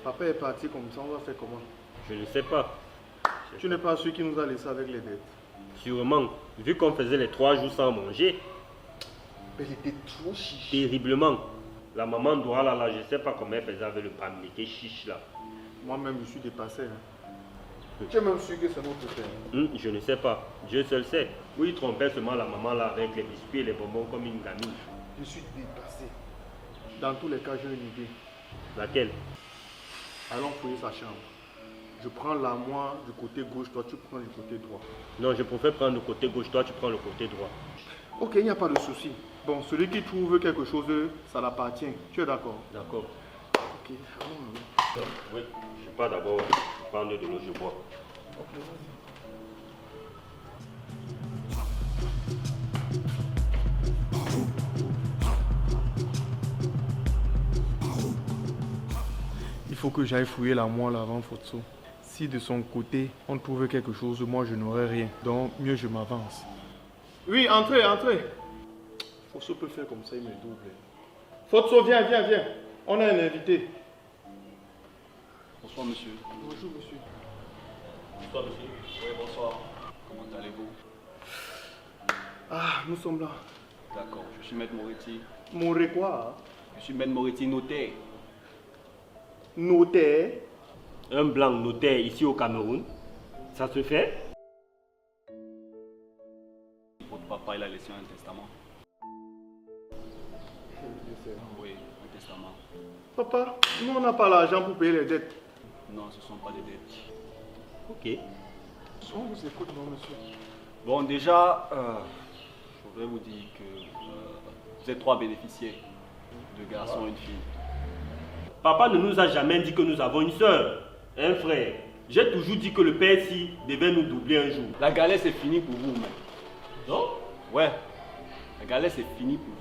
Papa est parti comme ça, on va faire comment? Je ne sais pas. Tu n'es pas celui qui nous a laissé avec les dettes? Sûrement, vu qu'on faisait les 3 jours sans manger. Mais il était trop chiche. Terriblement. La maman Dora là, je ne sais pas comment elle faisait avec le pain, il était chiche là. Moi-même, je suis dépassé. Tu es même sûr que c'est notre père? Je ne sais pas. Dieu seul sait. Oui, il trompait seulement la maman là avec les biscuits et les bonbons comme une gamine. Je suis dépassé. Dans tous les cas, j'ai une idée. Laquelle? Allons fouiller sa chambre. Je prends l'armoire du côté gauche, toi tu prends du côté droit. Non, je préfère prendre le côté gauche, toi tu prends le côté droit. Ok, il n'y a pas de souci. Bon, celui qui trouve quelque chose, ça l'appartient. Tu es d'accord? D'accord. Ok, allons. Oui, je pars d'abord prendre de l'eau, je bois. Ok, vas-y. Il faut que j'aille fouiller l'armoire là avant Fotso. Si de son côté on trouve quelque chose, moi je n'aurai rien. Donc mieux je m'avance. Oui, entrez, entrez. Fotso peut faire comme ça, il me double. Fotso, viens, viens, viens. On a un invité. Bonsoir monsieur. Bonjour monsieur. Bonsoir monsieur. Oui, bonsoir. Comment allez-vous? Ah, nous sommes là. D'accord, je suis Maître Moretti. Moré quoi? Je suis Maître Moretti, notaire. Notaire? Un blanc notaire ici au Cameroun, ça se fait? Votre papa, il a laissé un testament. Oui, un testament. Papa, nous on n'a pas l'argent pour payer les dettes. Non, ce ne sont pas des dettes. Ok. On vous écoute, non monsieur? Bon, déjà, je voudrais vous dire que vous êtes 3 bénéficiaires. 2 garçons et une fille. Papa ne nous a jamais dit que nous avons une soeur, un frère. J'ai toujours dit que le père ci devait nous doubler un jour. La galère, c'est fini pour vous, mec. Non? Ouais, la galère, c'est fini pour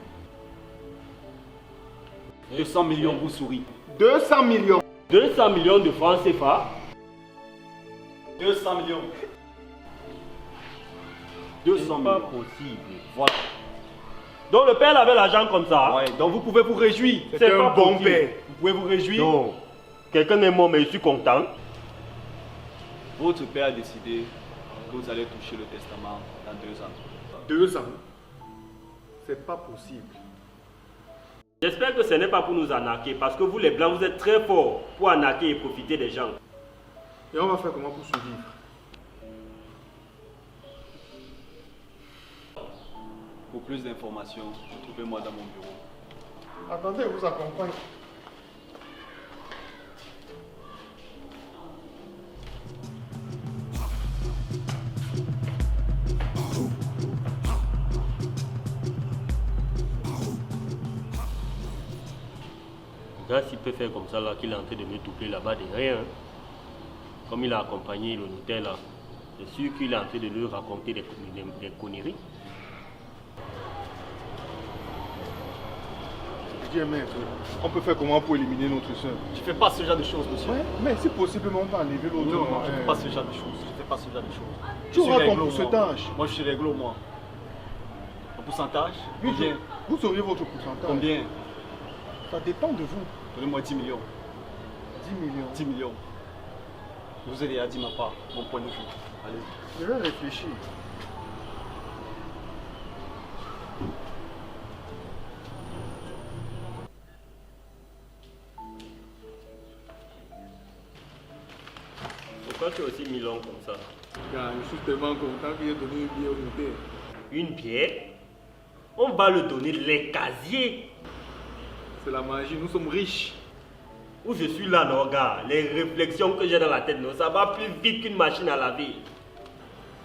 vous. 200 millions vous sourit. 200 millions. 200 millions de francs CFA. 200 millions. C'est 200 pas millions. possible. Voilà. Donc le père avait l'argent comme ça. Ouais, donc vous pouvez vous réjouir. C'est un pas bon possible. père. Vous pouvez vous réjouir. Non. Quelqu'un est mort mais je suis content. Votre père a décidé que vous allez toucher le testament dans 2 ans. 2 ans. C'est pas possible. J'espère que ce n'est pas pour nous arnaquer parce que vous les blancs vous êtes très forts pour arnaquer et profiter des gens. Et on va faire comment pour survivre? Pour plus d'informations, retrouvez-moi dans mon bureau. Attendez, je vous accompagne. Regarde s'il peut faire comme ça là, qu'il est en train de me doubler là-bas de rien. Hein. Comme il a accompagné le notaire là, c'est sûr qu'il est en train de lui raconter des conneries. Je dis, maître, on peut faire comment pour éliminer notre soeur? Je ne fais pas ce genre de choses, monsieur. Ouais, mais si possible, on va enlever l'autre. Non, je ne fais pas ce genre de choses. Je ne fais pas ce genre de choses. Tu Je suis auras ton réglo, moi. pourcentage. Moi, je suis réglo, moi. Un pourcentage? Oui, Combien? vous auriez votre pourcentage. Combien? Ça dépend de vous. Donnez-moi 10 millions. 10 millions. 10 millions. Je vous ai déjà dit ma part, mon point de vue. Allez. Je vais réfléchir. Pourquoi tu as aussi mis long comme ça? Car je suis tellement content qu'il ait donné une bière au notaire. Une bière? On va le donner les casiers. C'est la magie, nous sommes riches. Où je suis là, non, gars, les réflexions que j'ai dans la tête, non, ça va plus vite qu'une machine à laver.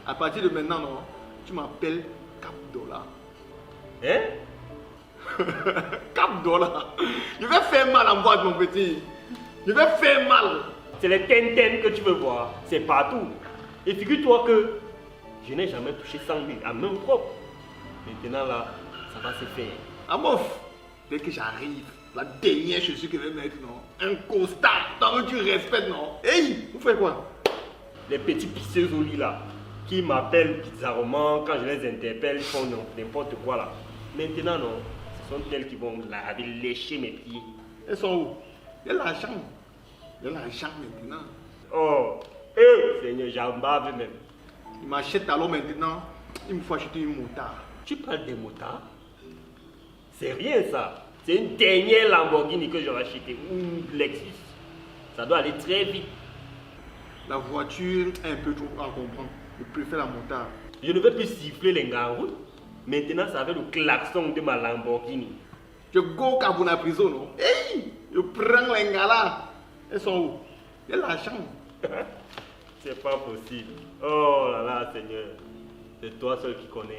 À partir de maintenant, non, tu m'appelles Cap Dollar. Hein? Cap Dollar. Je vais faire mal en boîte, mon petit. Je vais faire mal. C'est les Tintin que tu veux voir. C'est partout. Et figure-toi que je n'ai jamais touché 100 000 à main propre. Maintenant là, ça va se faire. Amof, dès que j'arrive, la dernière chaussure que je vais mettre, non, un costard, tant que tu respectes, non. Hey, vous faites quoi? Les petits pisseux au lit là, qui m'appellent bizarrement quand je les interpelle, ils font n'importe quoi là. Maintenant non, ce sont elles qui vont lécher mes pieds. Elles sont où? Il y a l'argent. Il y a l'argent maintenant. Oh, Seigneur, j'en bave même. Il m'achète alors maintenant, il me faut acheter une motard. Tu parles des motards? C'est rien ça. C'est une dernière Lamborghini que j'aurais acheté, ou une Lexus. Ça doit aller très vite. La voiture est un peu trop à comprendre. Je préfère la motard. Je ne vais plus siffler les gars en route. Maintenant, ça va le klaxon de ma Lamborghini. Je go à la prison, non? Hey! Je prends les gars là. Elles sont où? Il y a l'argent. C'est pas possible. Oh là là, Seigneur. C'est toi seul qui connais.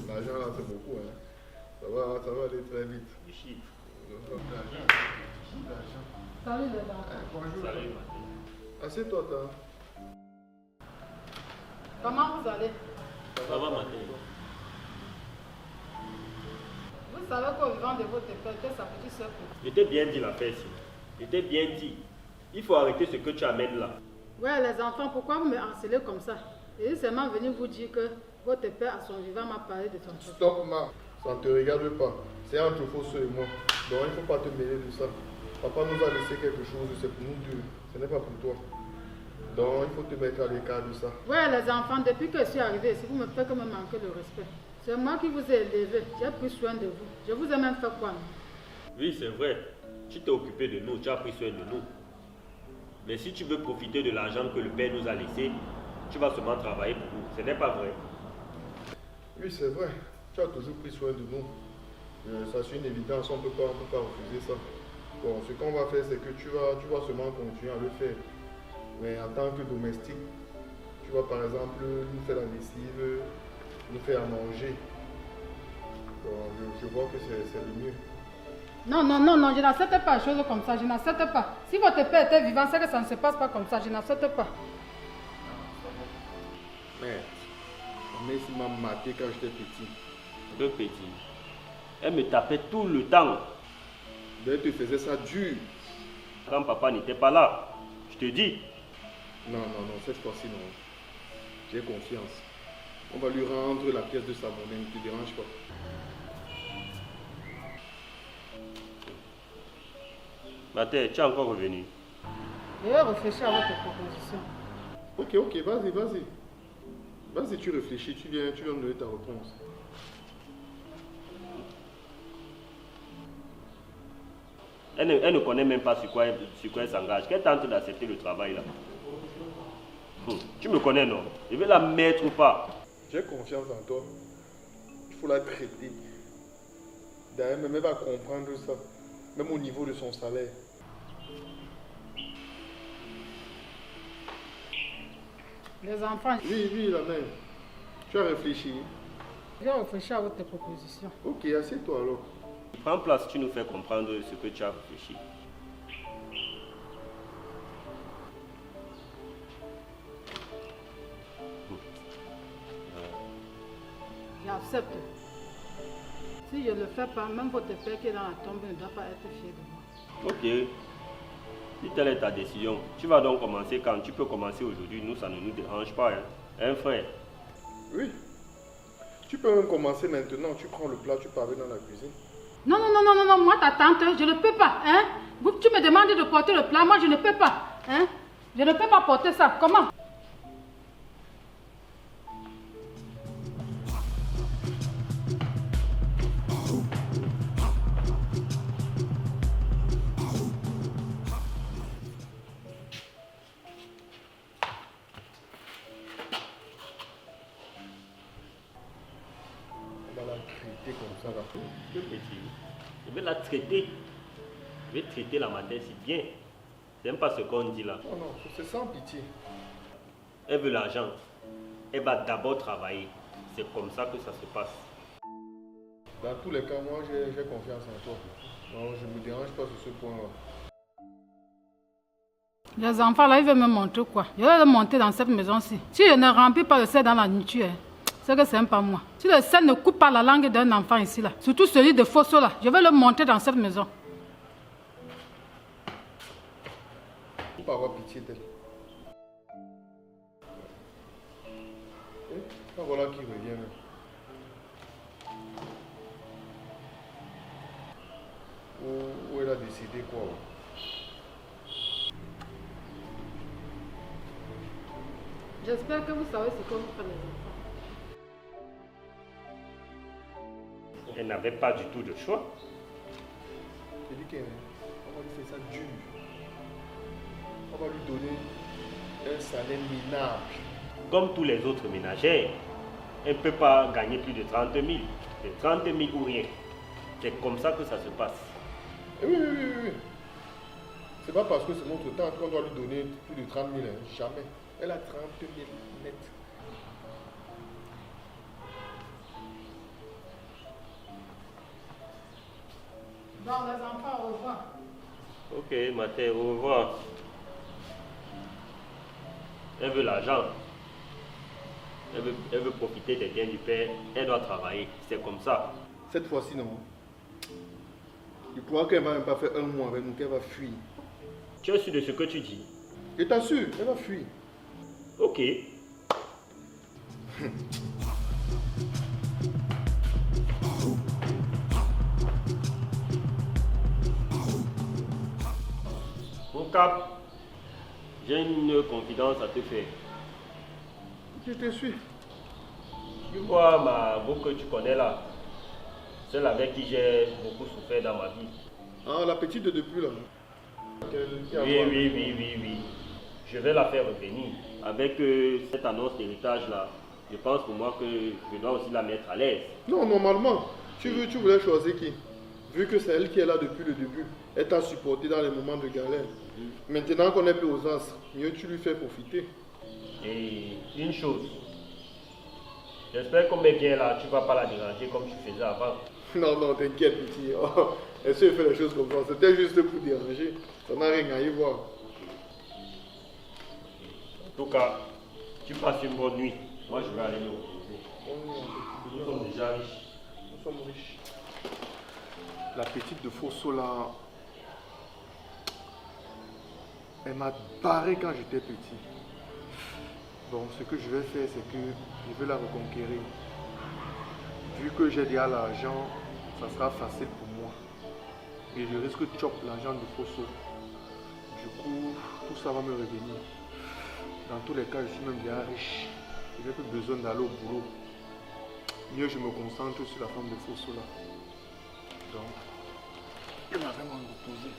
L'argent là, c'est beaucoup, hein. Ça va aller très vite. Du chiffre. Salut les enfants. Bonjour. Salut. Assieds-toi, toi. Comment vous allez? Ça va, Mathé? Vous savez qu'au vivant de votre père, que sa petite soeur. Je t'ai bien dit l'affaire ici. Je t'ai bien dit. Il faut arrêter ce que tu amènes là. Ouais, les enfants, pourquoi vous me harcelez comme ça? Je suis seulement venu vous dire que votre père, à son vivant, m'a parlé de son père. Stop, ma. Ça ne te regarde pas. C'est entre Fosso et moi. Donc il ne faut pas te mêler de ça. Papa nous a laissé quelque chose, c'est pour nous deux. Ce n'est pas pour toi. Donc il faut te mettre à l'écart de ça. Ouais, les enfants, depuis que je suis arrivée ici, vous me faites que me manquer le respect. C'est moi qui vous ai élevé. J'ai pris soin de vous. Je vous ai même fait quoi? Oui, c'est vrai. Tu t'es occupé de nous, tu as pris soin de nous. Mais si tu veux profiter de l'argent que le père nous a laissé, tu vas seulement travailler pour nous. Ce n'est pas vrai. Oui, c'est vrai. Tu as toujours pris soin de nous. Ça c'est une évidence, on ne peut pas refuser ça. Bon, ce qu'on va faire, c'est que tu vas seulement continuer à le faire. Mais en tant que domestique, tu vas par exemple nous faire la lessive, nous faire à manger. Bon, je vois que c'est le mieux. Non, non, non, non, je n'accepte pas les choses comme ça. Je n'accepte pas. Si votre père était vivant, c'est que ça ne se passe pas comme ça. Je n'accepte pas. Merde. Ma mère ici m'a maté quand j'étais petit. Le petit. Elle me tapait tout le temps. D'ailleurs, tu faisais ça dur. Quand papa n'était pas là, je te dis. Non, non, non, cette fois-ci, non. J'ai confiance. On va lui rendre la pièce de sa monnaie, ne te dérange pas. Mathé, tu es encore revenu. Je vais réfléchir à votre proposition. Ok, vas-y, vas-y. Vas-y, tu réfléchis, tu viens me donner ta réponse. Elle ne connaît même pas sur quoi elle s'engage. Qu'elle tente d'accepter le travail là. Tu me connais, non? Je vais la mettre ou pas? J'ai confiance en toi. Il faut la traiter. D'ailleurs, même elle va comprendre ça. Même au niveau de son salaire. Les enfants, Oui, la mère. Tu as réfléchi. je vais réfléchir à votre proposition. Ok, assieds-toi alors. Prends place, tu nous fais comprendre ce que tu as réfléchi. J'accepte. Si je ne le fais pas, même votre père qui est dans la tombe ne doit pas être fier de moi. Ok. Si telle est ta décision, tu vas donc commencer quand tu peux commencer aujourd'hui. Nous, ça ne nous dérange pas. Hein, frère? Oui. Tu peux même commencer maintenant. Tu prends le plat, tu pars dans la cuisine. Non, non, non, non, non, non, moi ta tante, je ne peux pas. Hein? Tu me demandes de porter le plat, moi je ne peux pas. Hein? Je ne peux pas porter ça. Comment? On va la traiter comme ça là. Que petit. Je vais la traiter. Je vais traiter la madère si bien. C'est même pas ce qu'on dit là. Non, non, c'est sans pitié. Elle veut l'argent. Elle va d'abord travailler. C'est comme ça que ça se passe. Dans tous les cas, moi, j'ai confiance en toi. Non, je ne me dérange pas sur ce point-là. Les enfants là, ils veulent me montrer quoi? Je vais le monter dans cette maison-ci. Si je ne remplis pas le sel dans la nourriture, c'est que c'est même pas moi. Si le sel ne coupe pas la langue d'un enfant ici là, surtout celui de Fosso là, je vais le monter dans cette maison. Il faut pas avoir pitié d'elle. Et voilà qui revient. Où elle a décidé quoi? J'espère que vous savez ce que vous faites les enfants. Elle n'avait pas du tout de choix. Je dis qu'on va lui faire ça dur. On va lui donner un salaire minable. Comme tous les autres ménagères, elle ne peut pas gagner plus de 30 000. C'est 30 000 ou rien. C'est comme ça que ça se passe. Oui. C'est pas parce que c'est notre temps qu'on doit lui donner plus de 30 000. Hein. Jamais. Elle a 30 000 net. Bon, les enfants, au revoir. Ok, Mathé, au revoir. Elle veut l'argent. Elle veut profiter des biens du père. Elle doit travailler. C'est comme ça. Cette fois-ci, non. Je crois qu'elle va même pas faire un mois avec nous, qu'elle va fuir. Tu es sûr de ce que tu dis? Je t'assure, elle va fuir. Ok. Mon cap, j'ai une confidence à te faire. Je te suis. Tu vois ma go que tu connais là, celle avec qui j'ai beaucoup souffert dans ma vie. Ah, la petite de depuis là. Oui. Je vais la faire revenir. Avec cette annonce d'héritage là, je pense pour moi que je dois aussi la mettre à l'aise. Non, normalement, tu voulais choisir qui? Vu que c'est elle qui est là depuis le début, elle t'a supporté dans les moments de galère. Maintenant qu'on est plus aux as, mieux tu lui fais profiter. Et une chose, j'espère qu'on met bien là, tu ne vas pas la déranger comme tu faisais avant. Non, t'inquiète, petit. Oh, elle sait faire les choses comme ça. C'était juste pour déranger. Ça n'a rien à y voir. En tout cas, tu passes une bonne nuit. Moi, je vais aller me reposer. Nous sommes déjà riches. Nous sommes riches. La petite de Fosso là, elle m'a barré quand j'étais petit. Bon, ce que je vais faire, c'est que je vais la reconquérir. Vu que j'ai déjà l'argent, ça sera facile pour moi. Et je risque de choper l'argent de Fosso. Du coup, tout ça va me revenir. Dans tous les cas, je suis même déjà riche. Je n'ai plus besoin d'aller au boulot. Mieux, je me concentre sur la femme de Fosso là. Donc, il va vraiment me reposer.